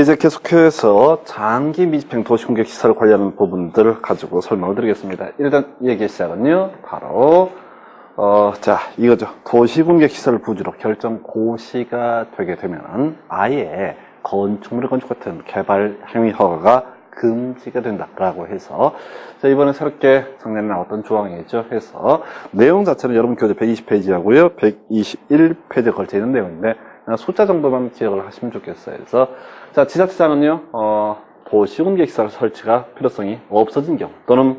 이제 계속해서 장기 미집행 도시공격 시설 관련 부분들을 가지고 설명을 드리겠습니다. 일단 얘기 시작은요, 바로 이거죠. 도시공격 시설 부지로 결정 고시가 되게 되면은 아예 건축물의 건축 같은 개발 행위 허가가 금지가 된다라고 해서 이번에 새롭게 상례에 나왔던 조항이죠. 해서 내용 자체는 여러분 교재 120페이지하고요 121페이지에 걸쳐 있는 내용인데 숫자 정도만 기억을 하시면 좋겠어요. 그래서 지자체장은요 도시공격 시설 설치가 필요성이 없어진 경우 또는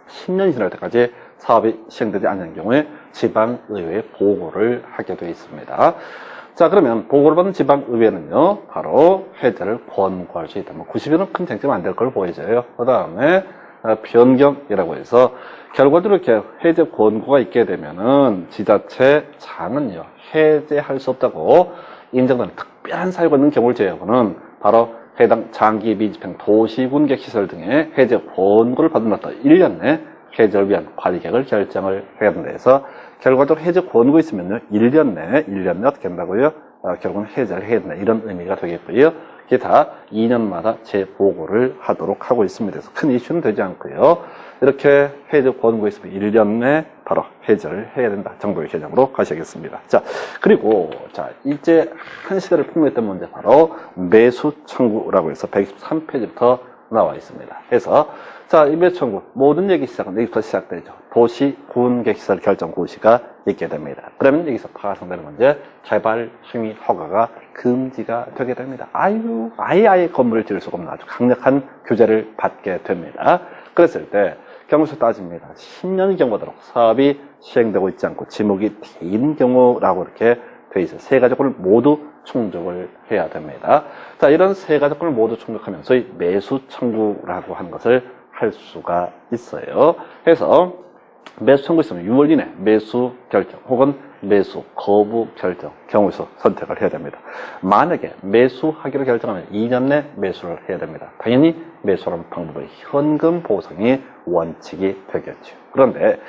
10년이 지날 때까지 사업이 시행되지 않는 경우에 지방의회에 보고를 하게 되어 있습니다. 그러면 보고를 받은 지방의회는요 바로 해제를 권고할 수 있다. 90일은 큰 쟁점 안 될 걸 보여져요. 그 다음에 변경이라고 해서 결과적으로 이렇게 해제 권고가 있게 되면은 지자체장은요 해제할 수 없다고 인정되는 특별한 사유가 있는 경우를 제외하고는 바로 해당 장기 미집행 도시군객 시설 등의 해제 권고를 받은 날부터 1년 내 해제를 위한 관리 계획을 결정을 해야 된다 해서 결과적으로 해제 권고 있으면요 1년 내 어떻게 한다고요? 결국은 해제를 해야 된다 이런 의미가 되겠고요. 기타 2년마다 재보고를 하도록 하고 있습니다. 그래서 큰 이슈는 되지 않고요. 이렇게 해제 권고 있으면 1년 내 바로 해제를 해야 된다 정도의 개념으로 가셔야겠습니다. 그리고 이제 한 시대를 풍미했던 문제 바로 매수 청구라고 해서 123페이지부터 나와 있습니다. 그래서 이 매수 청구 모든 얘기 시작은 여기부터 시작되죠. 도시 군객 시설 결정 고시가 있게 됩니다. 그러면 여기서 파생되는 문제 개발 행위 허가가 금지가 되게 됩니다. 아예 건물을 지을 수가 없는 아주 강력한 규제를 받게 됩니다. 그랬을 때 경우수 따집니다. 10년의 경우도록 사업이 시행되고 있지 않고 지목이 돼 있는 경우라고 이렇게 돼 있어요. 세 가지 조건을 모두 충족을 해야 됩니다. 이런 세 가지 조건을 모두 충족하면 소위 매수 청구라고 하는 것을 할 수가 있어요. 그래서 매수 청구 있으면 6월 이내 매수 결정 혹은 매수 거부 결정 경우에서 선택을 해야 됩니다. 만약에 매수하기로 결정하면 2년 내 매수를 해야 됩니다. 당연히 매수하는 방법의 현금 보상이 원칙이 되겠죠. 그런데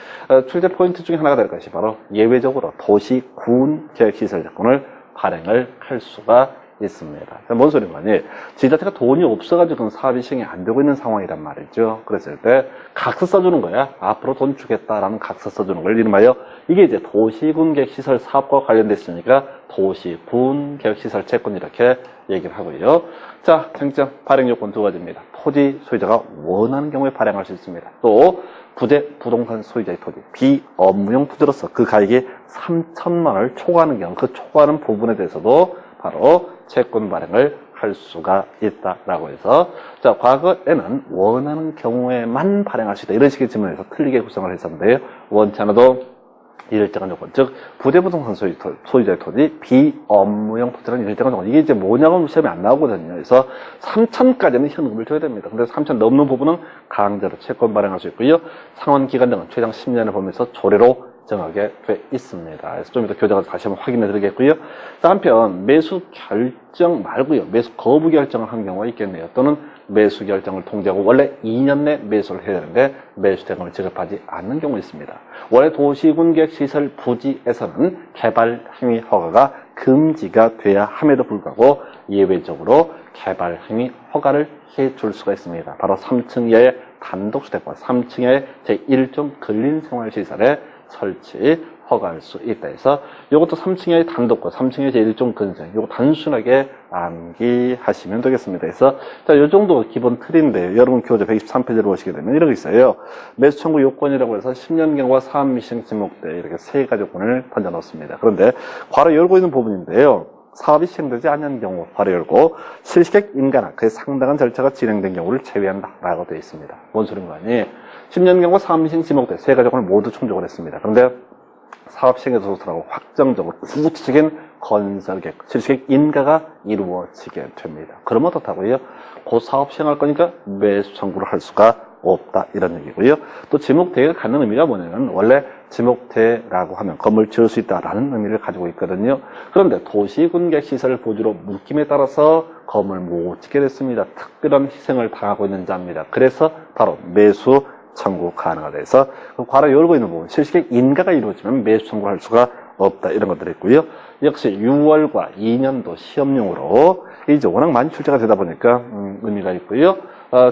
출제 포인트 중에 하나가 될 것이 바로 예외적으로 도시 군 계획시설 조건을 발행을 할 수가 있습니다. 뭔 소리인가니? 지자체가 돈이 없어가지고 사업이 시행이 안 되고 있는 상황이란 말이죠. 그랬을 때 각서 써주는 거야. 앞으로 돈 주겠다라는 각서 써주는 걸 이름하여 이게 이제 도시군계획시설 사업과 관련됐으니까 도시군계획시설 채권 이렇게 얘기를 하고요. 쟁점 발행 요건 두 가지입니다. 토지 소유자가 원하는 경우에 발행할 수 있습니다. 또 부동산 소유자의 토지 비업무용 토지로서 그 가액이 3천만 원을 초과하는 경우 그 초과하는 부분에 대해서도 바로 채권 발행을 할 수가 있다라고 해서 과거에는 원하는 경우에만 발행할 수 있다 이런 식의 질문에서 틀리게 구성을 했었는데요. 원치 않아도 일정한 조건, 즉 부대부동산 소유자의 토지 비업무용 토지라는 일정한 조건 이게 이제 뭐냐고 시험에 안 나오거든요. 그래서 3천까지는 현금을 줘야 됩니다. 근데 3천 넘는 부분은 강제로 채권 발행할 수 있고요. 상환 기간 등은 최장 10년을 보면서 조례로 정하게 돼 있습니다. 그래서 좀 이따 교재가 다시 한번 확인해 드리겠고요. 한편 매수 결정 말고요. 매수 거부 결정을 한 경우가 있겠네요. 또는 매수 결정을 통지하고 원래 2년 내 매수를 해야 되는데 매수 대금을 지급하지 않는 경우 있습니다. 원래 도시군객시설 부지에서는 개발 행위 허가가 금지가 돼야 함에도 불구하고 예외적으로 개발 행위 허가를 해줄 수가 있습니다. 바로 3층 이하의 단독주택과 3층 이하의 제1종 근린생활시설에 설치 허가할 수 있다 해서 이것도 3층의 단독과 3층의 제1종 근생 이거 단순하게 암기하시면 되겠습니다. 그래서 이 정도 기본 틀인데 여러분 교재 123페이지로 보시게 되면 이렇게 있어요. 매수 청구 요건이라고 해서 10년 경과 사업 미시행 지목대 이렇게 세 가지 조건을 던져 놓습니다. 그런데 괄호 열고 있는 부분인데요. 사업이 시행되지 않는 경우 괄호 열고 실시객 인가나 그에 상당한 절차가 진행된 경우를 제외한다라고 되어 있습니다. 뭔 소린가니? 10년 경과 사업 미시행 지목대 세 가지 조건을 모두 충족을 했습니다. 그런데 사업 시행에 소속하고 확정적으로 구체적인 건설 계획, 실시객 인가가 이루어지게 됩니다. 그러면 어떻다고요? 그 사업 시행할 거니까 매수 청구를 할 수가 없다 이런 얘기고요. 또 지목대가 갖는 의미가 뭐냐면 원래 지목대라고 하면 건물 지을 수 있다라는 의미를 가지고 있거든요. 그런데 도시군객시설 부지로 묶임에 따라서 건물 못 짓게 됐습니다. 특별한 희생을 당하고 있는 자입니다. 그래서 바로 매수 청구 가능하다 해서 괄호 열고 있는 부분 실시객 인가가 이루어지면 매수 청구할 수가 없다. 이런 것들이 있고요. 역시 6월과 2년도 시험용으로 이제 워낙 많이 출제가 되다 보니까 의미가 있고요.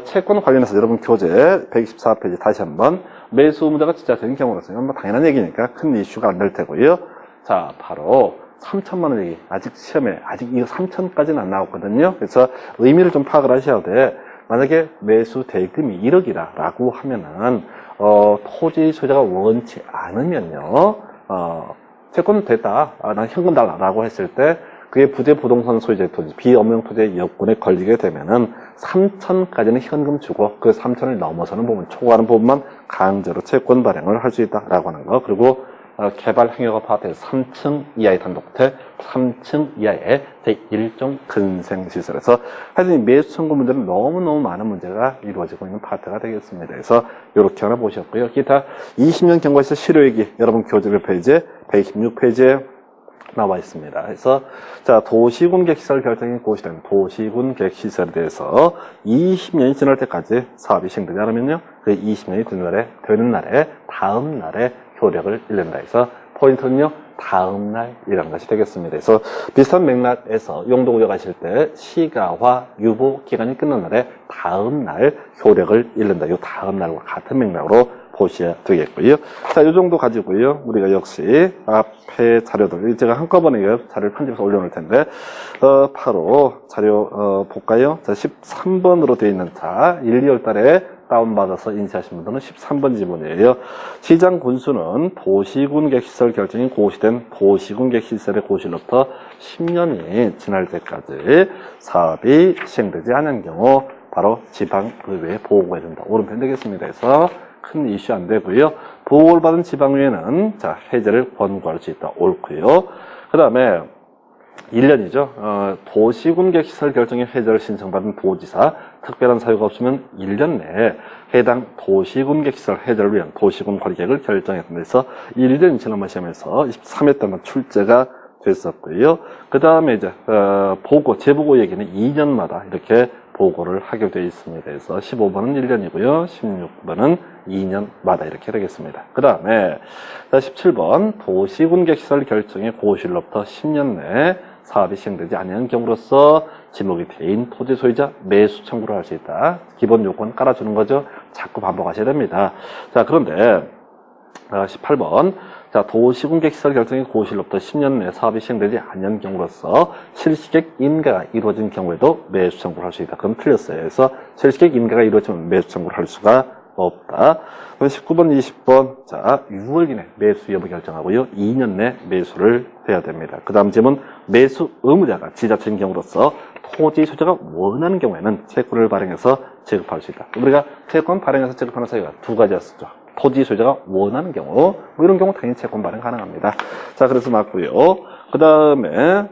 채권 관련해서 여러분 교재 124페이지 다시 한번 매수 의무자가 지자체인 경우로서는 뭐 당연한 얘기니까 큰 이슈가 안 될 테고요. 자, 바로 3천만 원 얘기. 아직 시험에 아직 이거 3천까지는 안 나왔거든요. 그래서 의미를 좀 파악을 하셔야 돼. 만약에 매수 대금이 1억이다 라고 하면은 토지 소유자가 원치 않으면요, 채권 됐다, 난 현금 달라라고 했을 때 그게 부재 부동산 소유자의 토지, 비업용 토지의 여건에 걸리게 되면은 3천까지는 현금 주고 그 3천을 넘어서는 부분, 초과하는 부분만 강제로 채권 발행을 할 수 있다라고 하는 거. 그리고 개발 행위가 파악돼서 3층 이하의 단독주택, 3층 이하의 제1종 근생시설에서 하여튼 매수 청구 문제는 너무너무 많은 문제가 이루어지고 있는 파트가 되겠습니다. 그래서 이렇게 하나 보셨고요. 기타 20년 경과에서 실효얘기 여러분 교재 몇 페이지? 126페이지에 나와 있습니다. 그래서 자, 도시군 객시설 결정이 고시된 도시군 객시설에 대해서 20년이 지날 때까지 사업이 시행되지 않으면요, 그 20년이 되는 날에 다음 날에 효력을 잃는다 해서 포인트는요, 다음 날이라는 것이 되겠습니다. 그래서 비슷한 맥락에서 용도 구역하실 때 시가와 유보 기간이 끝난 날에 다음 날 효력을 잃는다. 이 다음 날과 같은 맥락으로 보셔야 되겠고요. 자, 이 정도 가지고요, 우리가 역시 앞에 자료들 제가 한꺼번에 자료를 편집해서 올려놓을 텐데 바로 자료 볼까요? 자, 13번으로 되어 있는 자 1, 2월 달에 다운받아서 인쇄하신 분들은 13번 지문이에요. 시장 군수는 도시군객시설 결정이 고시된 도시군객시설의 고시로부터 10년이 지날 때까지 사업이 시행되지 않은 경우 바로 지방의회에 보고해야 된다. 오른편 되겠습니다. 그래서 큰 이슈 안 되고요. 보고를 받은 지방의회는 자, 해제를 권고할 수 있다. 옳고요. 그 다음에 1년이죠. 도시군객시설 결정의 해제를 신청받은 도지사, 특별한 사유가 없으면 1년 내에 해당 도시군객시설 해제를 위한 도시군 관리계획을 결정했던 데서 1년 지난번 시험에서 23회 때만 출제가 됐었고요. 그 다음에 이제 재보고 얘기는 2년마다 이렇게 보고를 하게 되어 있습니다. 그래서 15번은 1년이고요. 16번은 2년마다 이렇게 되겠습니다. 그 다음에 17번 도시군객시설 결정의 고시로부터 10년 내에 사업이 시행되지 않는 경우로서 지목이 대인 토지 소유자 매수 청구를 할 수 있다. 기본 요건 깔아주는 거죠. 자꾸 반복하셔야 됩니다. 자, 그런데 18번 자, 도시군객시설 결정의 고시로부터 10년 내에 사업이 시행되지 않는 경우로서 실시객 인가가 이루어진 경우에도 매수 청구를 할 수 있다. 그럼 틀렸어요. 그래서 실시객 인가가 이루어지면 매수 청구를 할 수가 없다. 그럼 19번, 20번 자, 6월 이내 매수 여부 결정하고요. 2년 내 매수를 해야 됩니다. 그 다음 질문 매수 의무자가 지자체인 경우로서 토지 소유자가 원하는 경우에는 채권을 발행해서 지급할 수 있다. 우리가 채권 발행해서 지급하는 사유가 두 가지였었죠. 토지 소유자가 원하는 경우, 뭐 이런 경우 당연히 채권 발행 가능합니다. 자, 그래서 맞고요. 그 다음에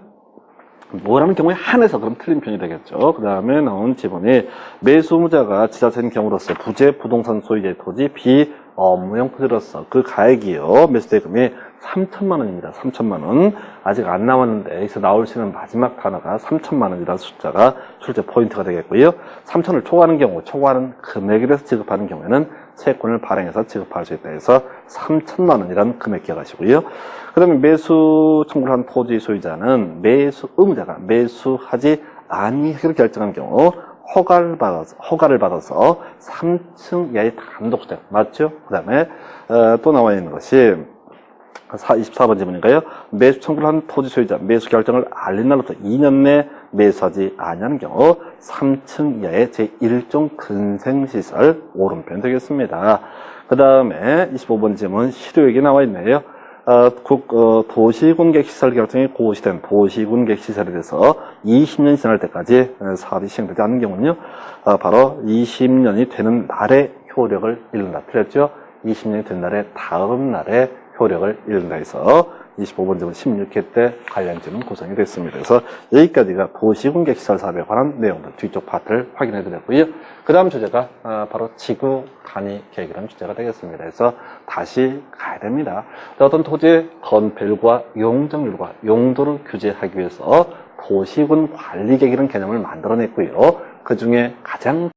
원하는 경우에 한해서 그럼 틀린 편이 되겠죠. 그 다음에 나온 지문이 매수 의무자가 지자체인 경우로서 부재 부동산 소유자의 토지 비업무용 토지로서 그 가액이요, 매수 대금이 3천만 원입니다. 3천만 원. 아직 안 나왔는데 여기서 나올 수 있는 마지막 단어가 3천만 원이라는 숫자가 출제 포인트가 되겠고요. 3천을 초과하는 경우, 초과하는 금액에 대해서 지급하는 경우에는 채권을 발행해서 지급할 수 있다 해서 3천만 원이라는 금액 기억하시고요. 그 다음에 매수 청구를 한 토지 소유자는 매수 의무자가 매수하지 아니하기로 결정한 경우 허가를 받아서 3층 이하의 단독주택 맞죠? 그 다음에 또 나와 있는 것이 24번 질문인가요? 매수 청구를 한 토지 소유자 매수 결정을 알린 날부터 2년 내 매수하지 아니하는 경우 3층 이하의 제1종 근생시설 오른편 되겠습니다. 그 다음에 25번 질문 실효액이 나와 있네요. 도시군객시설 결정이 고시된 도시군객시설에 대해서 20년이 지날 때까지 사업이 시행되지 않는 경우는요, 바로 20년이 되는 날에 효력을 잃는다. 틀렸죠? 20년이 된 날에 다음 날에 효력을 잃는다 해서 25번 질문 16회 때 관련 질문 구성이 됐습니다. 그래서 여기까지가 도시군객시설 사업에 관한 내용들 뒤쪽 파트를 확인해 드렸고요. 그 다음 주제가 바로 지구 단위 계획이라는 주제가 되겠습니다. 그래서 다시 가야 됩니다. 어떤 토지의 건폐율과 용적률과 용도를 규제하기 위해서 도시군 관리 계획이라는 개념을 만들어냈고요. 그 중에 가장